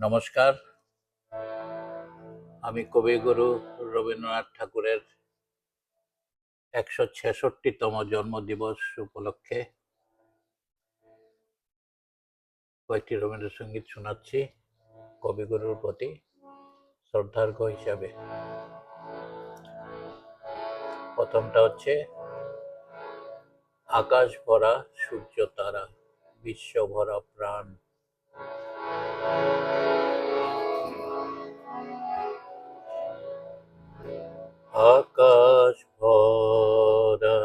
নমস্কার, আমি কবিগুরু রবীন্দ্রনাথ ঠাকুরের ১৬৬তম জন্মদিবস উপলক্ষে কয়েকটি রবীন্দ্রসঙ্গীত শোনাচ্ছি কবিগুরুর প্রতি শ্রদ্ধার্ঘ্য হিসাবে। প্রথমটা হচ্ছে আকাশ ভরা সূর্য তারা, বিশ্ব ভরা প্রাণ। আকাশ ভরা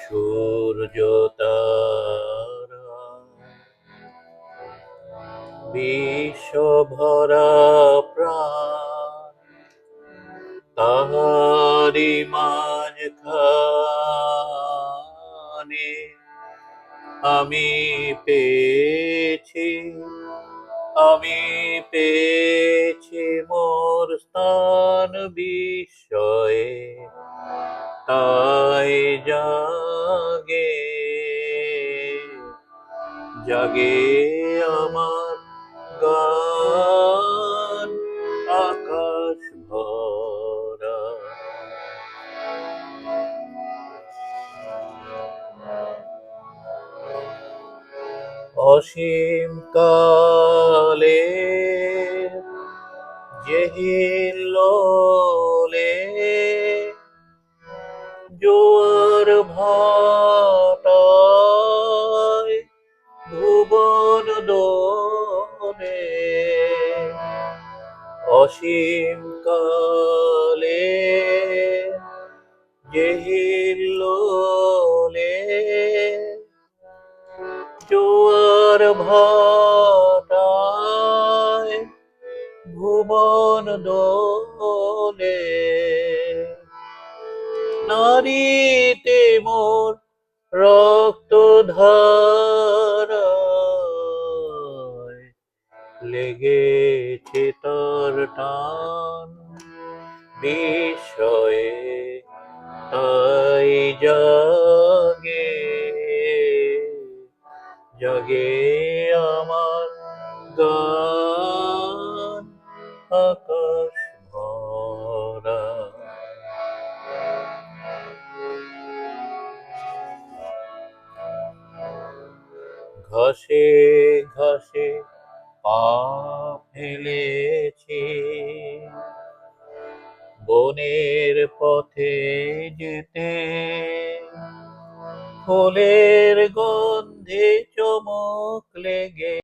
সূর্য তারা, বিশ্ব ভরা প্রাণ, তাহারি মাঝখানে আমি পেয়েছি মোর স্থান বিস্ময়ে, তাই জাগে আমার গান। আকাশ ভরা অসীম কালে যেহিলোলে জোয়ার ভাটায় ভুবন দোলে, অসীম কালে যেহিলোলে জোয়ার ভাটায় ভুবন দোলে, নারীতে মোর রক্ত ধারায় লেগেছে তার টান বিস্ময়ে, তাই জাগে আমার গান। আকাশ ভরা ঘাসে ঘাসে পা ফেলেছি, বনের পথে যেতে ফুলের গন্ধে চমক লেগে